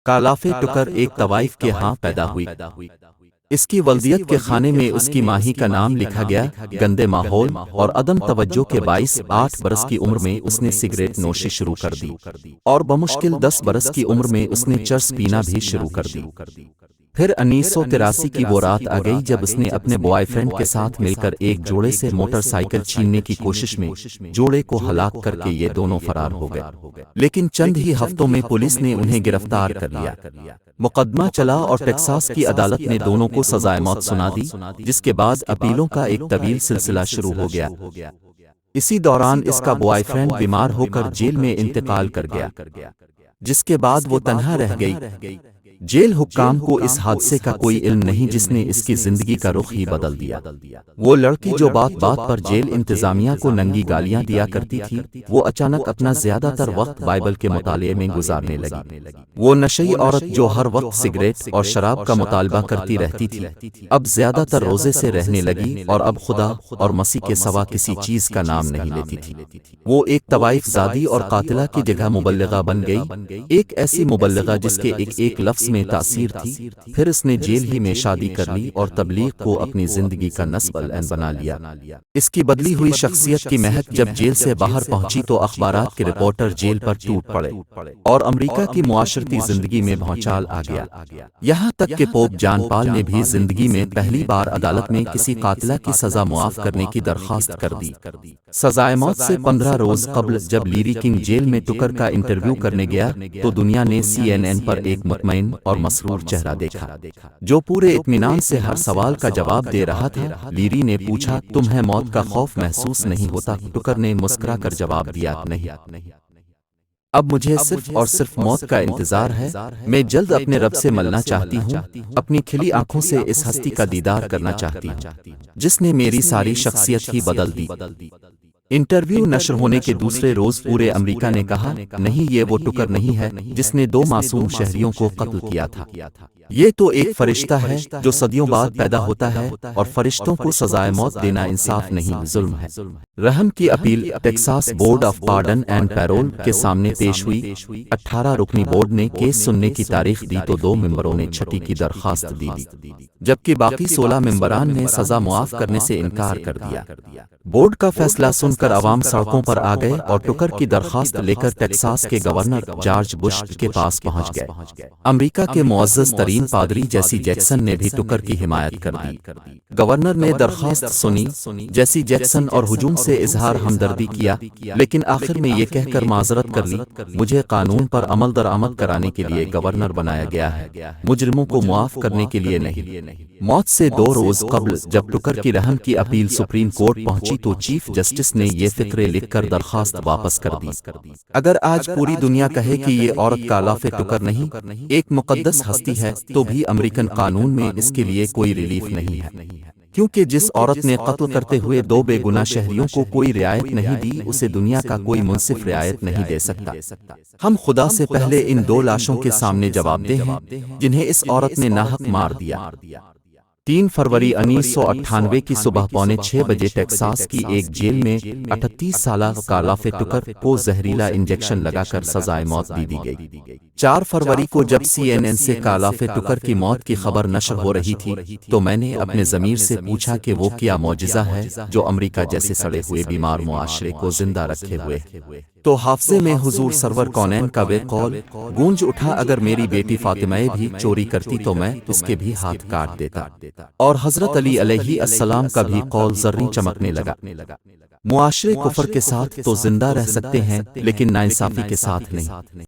کالافے ٹکر ایک طوائف کے ہاں پیدا ہوئی۔ اس کی والدیت کے خانے میں اس کی ماہی کا نام لکھا گیا۔ گندے ماحول اور عدم توجہ کے باعث 8 برس کی عمر میں اس نے سگریٹ نوشی شروع کر دی اور بمشکل 10 برس کی عمر میں اس نے چرس پینا بھی شروع کر دی۔ پھر 1983 کی وہ رات آ گئی جب اس نے اپنے بوائے فرینڈ کے ساتھ مل کر ایک جوڑے سے موٹر سائیکل چھیننے کی کوشش میں جوڑے کو ہلاک کر کے یہ دونوں فرار ہو گئے، لیکن چند ہی ہفتوں میں پولیس نے انہیں گرفتار کر لیا۔ مقدمہ چلا اور ٹیکساس کی عدالت نے دونوں کو سزائے موت سنا دی، جس کے بعد اپیلوں کا ایک طویل سلسلہ شروع ہو گیا۔ اسی دوران اس کا بوائے فرینڈ بیمار ہو کر جیل میں انتقال کر گیا، جس کے بعد وہ تنہا رہ گئی۔ جیل حکام کو اس حادثے کا کوئی علم نہیں جس نے اس کی زندگی کا رخ ہی بدل دیا۔ وہ لڑکی جو بات بات پر جیل انتظامیہ کو ننگی گالیاں دیا کرتی تھی، وہ اچانک اپنا زیادہ تر وقت بائبل کے مطالعے میں گزارنے لگی۔ وہ نشئی عورت جو ہر وقت سگریٹ اور شراب کا مطالبہ کرتی رہتی تھی، اب زیادہ تر روزے سے رہنے لگی اور اب خدا اور مسیح کے سوا کسی چیز کا نام نہیں لیتی تھی۔ وہ ایک طوائف زادی اور قاتلہ کی جگہ مبلغہ بن گئی، ایک ایسی مبلغہ جس کے ایک لفظ میں تاثیر تھی۔ پھر اس نے جیل ہی میں شادی کر لی اور تبلیغ کو اپنی زندگی کا نصب العین بنا لیا۔ اس کی بدلی ہوئی شخصیت کی مہک جب جیل سے باہر پہنچی تو اخبارات کے رپورٹر جیل پر ٹوٹ پڑے اور امریکہ کی معاشرتی زندگی میں بھونچال آ گیا۔ یہاں تک کہ پوپ جان پال نے بھی زندگی میں پہلی بار عدالت میں کسی قاتلہ کی سزا معاف کرنے کی درخواست کر دی۔ سزائے موت سے 15 روز قبل جب لیری کنگ جیل میں ٹکر کا انٹرویو کرنے گیا تو دنیا نے CNN پر ایک مطمئن اور مسرور چہرہ دیکھا، جو پورے اطمینان سے ہر سوال کا جواب دے رہا تھا۔ لیری نے پوچھا، تمہیں موت کا خوف محسوس نہیں ہوتا؟ ٹکر نے مسکرا کر جواب دیا، نہیں۔ اب مجھے صرف اور صرف موت کا انتظار ہے۔ میں جلد اپنے رب سے ملنا چاہتی ہوں، اپنی کھلی آنکھوں سے اس ہستی کا دیدار کرنا چاہتی ہوں جس نے میری ساری شخصیت ہی بدل دی۔ انٹرویو نشر ہونے کے دوسرے روز پورے امریکہ نے کہا، نہیں، یہ وہ ٹکر نہیں ہے جس نے 2 معصوم شہریوں کو قتل کیا تھا۔ یہ تو ایک فرشتہ ہے جو صدیوں بعد پیدا ہوتا ہے، اور فرشتوں کو سزائے موت دینا انصاف نہیں، ظلم ہے۔ رحم کی appeal Texas board of pardon and payroll کے سامنے پیش ہوئی۔ 18 رکنی بورڈ نے کیس سننے کی تاریخ دی تو 2 ممبروں نے چھٹی کی درخواست دی، جبکہ باقی 16 ممبران نے سزا معاف کرنے سے انکار کر دیا۔ بورڈ کا فیصلہ سن کر عوام سڑکوں پر آ گئے اور ٹکر کی درخواست لے کر ٹیکساس کے گورنر جارج بش کے پاس پہنچ گئے۔ امریکہ کے معزز ترین پادری جیسی جیکسن نے بھی ٹکر کی حمایت کر دی۔ گورنر نے درخواست سنی، جیسی جیکسن اور ہجوم سے اظہار ہمدردی کیا، لیکن آخر میں یہ کہہ کر معذرت کر لی، مجھے قانون پر عمل درآمد کرانے کے لیے گورنر بنایا گیا ہے، مجرموں کو معاف کرنے کے لیے نہیں۔ موت سے 2 روز قبل جب ٹکر کی رحم کی اپیل سپریم کورٹ پہنچی تو چیف جسٹس نے یہ فقرے لکھ کر درخواست واپس کر دی۔ اگر آج پوری دنیا کہے کہ یہ عورت کالافے ٹکر نہیں، ایک مقدس ہستی ہے، تو بھی امریکن قانون میں اس کے لیے کوئی ریلیف نہیں ہے، کیونکہ جس عورت نے قتل کرتے ہوئے 2 بے گناہ شہریوں کو کوئی رعایت نہیں دی، اسے دنیا کا کوئی منصف رعایت نہیں دے سکتا۔ ہم خدا سے پہلے ان 2 لاشوں کے سامنے جواب دہ ہیں جنہیں اس عورت نے ناحق مار دیا۔ 3 فروری 1998 کی صبح 5:45 بجے ٹیکساس کی ایک جیل میں 38 سالہ کالافے ٹکر کو زہریلا انجیکشن لگا کر سزائے موت دی گئی۔ 4 فروری کو جب CNN سے کالافے ٹکر کی موت کی خبر نشر ہو رہی تھی تو میں نے اپنے ضمیر سے پوچھا کہ وہ کیا معجزہ ہے جو امریکہ جیسے سڑے ہوئے بیمار معاشرے کو زندہ رکھے ہوئے۔ تو حافظے میں حضور سرور کونین کا وہ قول گونج اٹھا، اگر میری بیٹی فاطمہ بھی چوری کرتی تو میں اس کے بھی ہاتھ کاٹ دیتا۔ اور حضرت علی علیہ السلام کا بھی قول زریں چمکنے لگا۔ معاشرے کفر کے ساتھ تو زندہ رہ سکتے ہیں لیکن ناانصافی کے ساتھ نہیں۔